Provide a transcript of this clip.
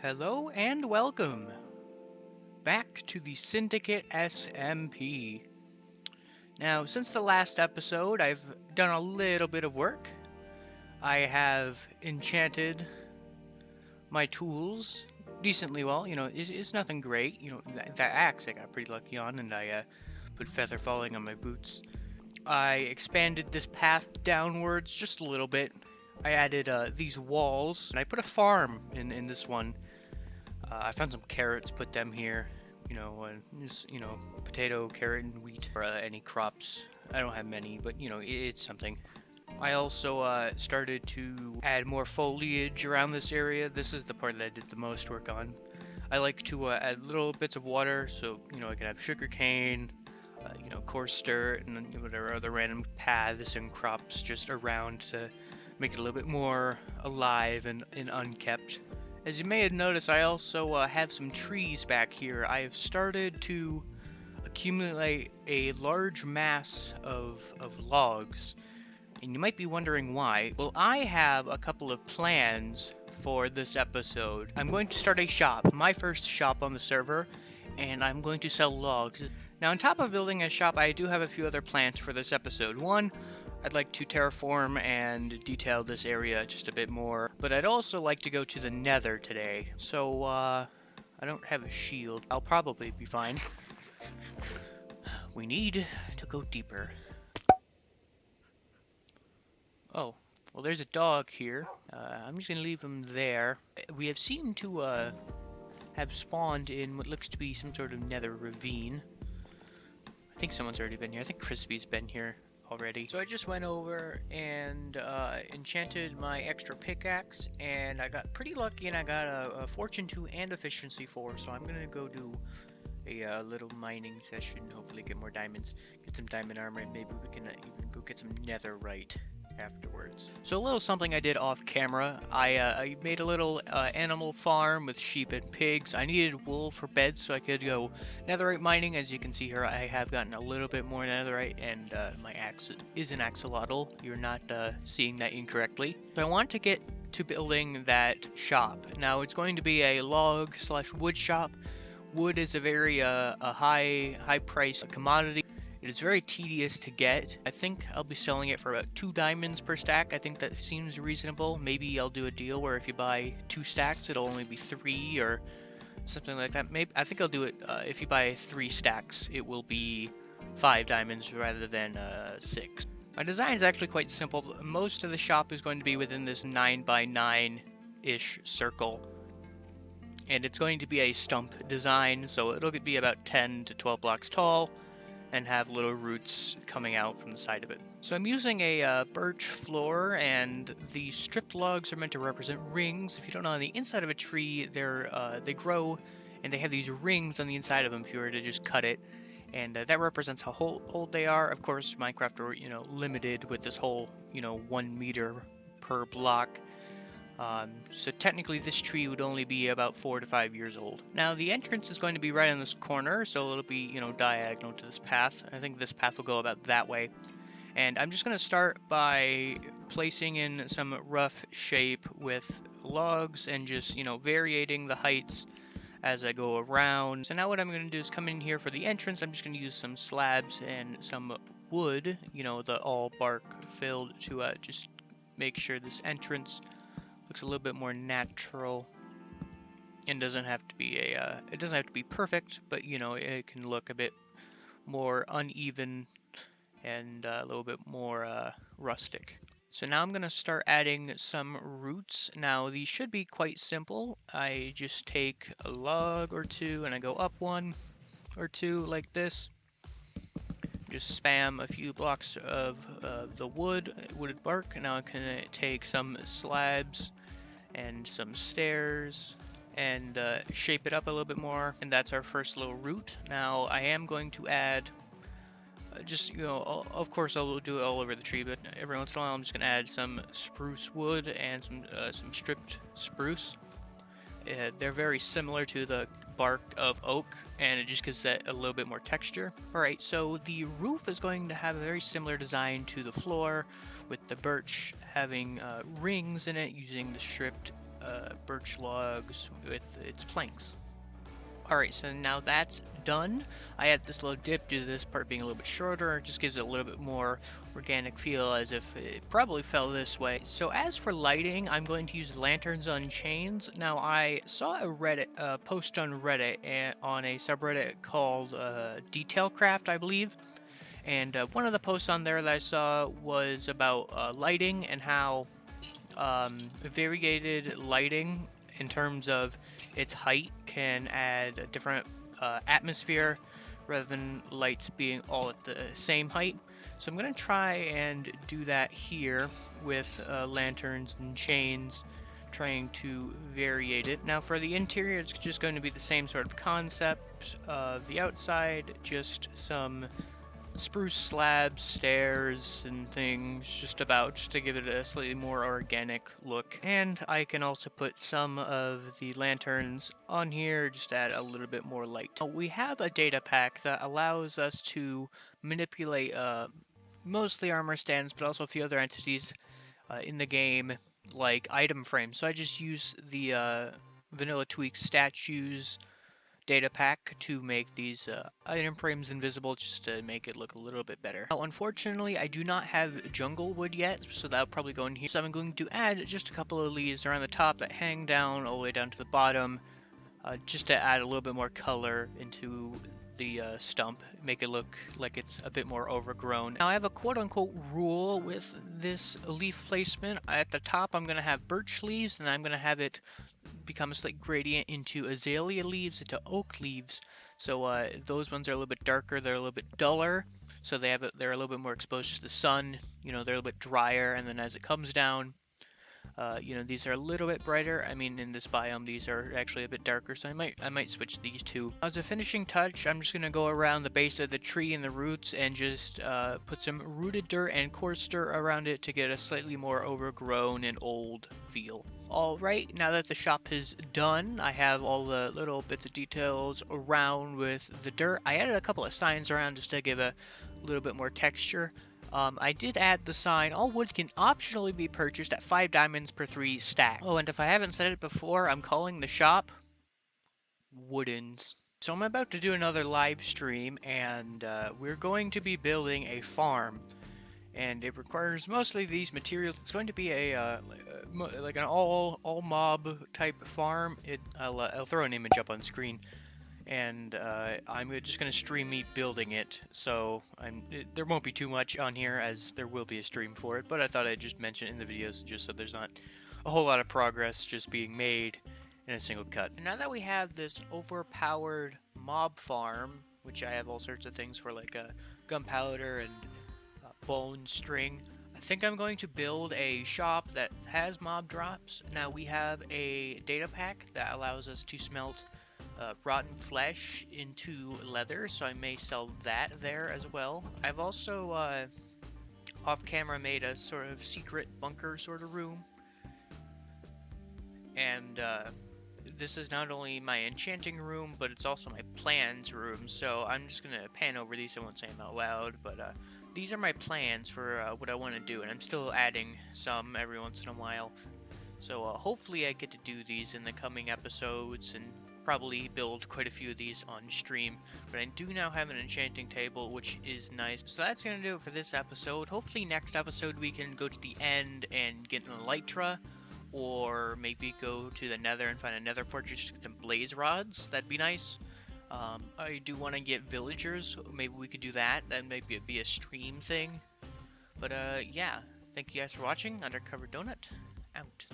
Hello and welcome back to the Syndicate SMP. Now, since the last episode, I've done a little bit of work. I have enchanted my tools decently well. It's nothing great. That axe I got pretty lucky on, and I put feather falling on my boots. I expanded this path downwards just a little bit. I added these walls, and I put a farm in this one. I found some carrots, put them here. Potato, carrot, and wheat, or any crops. I don't have many, but it's something. I also started to add more foliage around this area. This is the part that I did the most work on. I like to add little bits of water, so I can have sugar cane, coarse dirt, and then whatever other random paths and crops just around to make it a little bit more alive and unkept. As you may have noticed, I also have some trees back here. I have started to accumulate a large mass of logs, and you might be wondering why. Well, I have a couple of plans for this episode. I'm going to start a shop, my first shop on the server, and I'm going to sell logs. Now, on top of building a shop, I do have a few other plans for this episode. One, I'd like to terraform and detail this area just a bit more, but I'd also like to go to the Nether today. So, I don't have a shield. I'll probably be fine. We need to go deeper. Oh, well, there's a dog here. I'm just gonna leave him there. We have seemed to, have spawned in what looks to be some sort of nether ravine. I think someone's already been here. I think Crispy's been here already. So I just went over and enchanted my extra pickaxe, and I got pretty lucky, and I got a Fortune 2 and Efficiency 4, so I'm gonna go do a little mining session, hopefully get more diamonds, get some diamond armor, and maybe we can even go get some netherite afterwards. So a little something I did off camera. I made a little animal farm with sheep and pigs. I needed wool for beds so I could go netherite mining. As you can see here, I have gotten a little bit more netherite, and my axe is an axolotl. You're not seeing that incorrectly. So I want to get to building that shop. Now it's going to be a log / wood shop. Wood is a very high price commodity. It is very tedious to get. I think I'll be selling it for about 2 diamonds per stack. I think that seems reasonable. Maybe I'll do a deal where if you buy 2 stacks, it'll only be 3 or something like that. Maybe I think I'll do it if you buy 3 stacks, it will be 5 diamonds rather than 6. My design is actually quite simple. Most of the shop is going to be within this 9x9-ish circle. And it's going to be a stump design, so it'll be about 10 to 12 blocks tall and have little roots coming out from the side of it. So I'm using a birch floor, and the stripped logs are meant to represent rings. If you don't know, on the inside of a tree, they grow, and they have these rings on the inside of them if you were to just cut it, and that represents how old they are. Of course, Minecraft are limited with this whole 1 meter per block. So technically this tree would only be about 4 to 5 years old. Now the entrance is going to be right in this corner, so it'll be, diagonal to this path. I think this path will go about that way. And I'm just going to start by placing in some rough shape with logs and just, varying the heights as I go around. So now what I'm going to do is come in here for the entrance. I'm just going to use some slabs and some wood, the all bark filled to just make sure this entrance looks a little bit more natural, and doesn't have to be it doesn't have to be perfect, but it can look a bit more uneven and a little bit more rustic. So now I'm gonna start adding some roots. Now these should be quite simple. I just take a log or two and I go up 1 or 2 like this. Just spam a few blocks of the wooded bark. Now I'm gonna take some slabs and some stairs and shape it up a little bit more, and that's our first little route. Now I am going to add of course I'll do it all over the tree, but every once in a while I'm just gonna add some spruce wood and some stripped spruce. They're very similar to the bark of oak, and it just gives that a little bit more texture. Alright, so the roof is going to have a very similar design to the floor, with the birch having rings in it using the stripped birch logs with its planks. Alright, so now that's done. I had this little dip due to this part being a little bit shorter. It just gives it a little bit more organic feel, as if it probably fell this way. So as for lighting, I'm going to use lanterns on chains. Now, I saw a Reddit post on Reddit on a subreddit called Detailcraft, I believe. And one of the posts on there that I saw was about lighting and how variegated lighting in terms of its height can add a different atmosphere rather than lights being all at the same height. So I'm going to try and do that here with lanterns and chains, trying to variate it. Now for the interior, it's just going to be the same sort of concept. The outside, just some spruce slabs, stairs, and things just to give it a slightly more organic look. And I can also put some of the lanterns on here just to add a little bit more light. We have a data pack that allows us to manipulate mostly armor stands, but also a few other entities in the game, like item frames. So I just use the Vanilla Tweaks statues data pack to make these item frames invisible, just to make it look a little bit better. Now, unfortunately, I do not have jungle wood yet, so that'll probably go in here. So I'm going to add just a couple of leaves around the top that hang down all the way down to the bottom, just to add a little bit more color into the stump, make it look like it's a bit more overgrown. Now I have a quote-unquote rule with this leaf placement. At the top I'm going to have birch leaves, and I'm going to have it become a slight gradient into azalea leaves, into oak leaves. So those ones are a little bit darker, they're a little bit duller, so they're a little bit more exposed to the sun. You know, they're a little bit drier, and then as it comes down, you know, these are a little bit brighter. I mean, in this biome, these are actually a bit darker, so I might switch these two. As a finishing touch, I'm just gonna go around the base of the tree and the roots and just put some rooted dirt and coarse dirt around it to get a slightly more overgrown and old feel. Alright, now that the shop is done, I have all the little bits of details around with the dirt. I added a couple of signs around just to give a little bit more texture. I did add the sign, all wood can optionally be purchased at 5 diamonds per 3 stack. Oh, and if I haven't said it before, I'm calling the shop Woodens. So I'm about to do another live stream, and we're going to be building a farm. And it requires mostly these materials. It's going to be a like an all mob type farm. I'll throw an image up on screen, and I'm just going to stream me building it. So there won't be too much on here, as there will be a stream for it. But I thought I'd just mention it in the videos, just so there's not a whole lot of progress just being made in a single cut. And now that we have this overpowered mob farm, which I have all sorts of things for, like gunpowder and bone string, I think I'm going to build a shop that has mob drops. Now we have a data pack that allows us to smelt rotten flesh into leather, so I may sell that there as well. I've also off camera made a sort of secret bunker sort of room, and this is not only my enchanting room, but it's also my plans room. So I'm just gonna pan over these. I won't say them out loud, but these are my plans for what I want to do, and I'm still adding some every once in a while. So hopefully I get to do these in the coming episodes, and probably build quite a few of these on stream. But I do now have an enchanting table, which is nice. So that's going to do it for this episode. Hopefully next episode we can go to the end and get an elytra, or maybe go to the Nether and find a Nether fortress to get some blaze rods. That'd be nice. I do want to get villagers. Maybe we could do that. That might be a stream thing. But yeah, thank you guys for watching. Undercover Donut, out.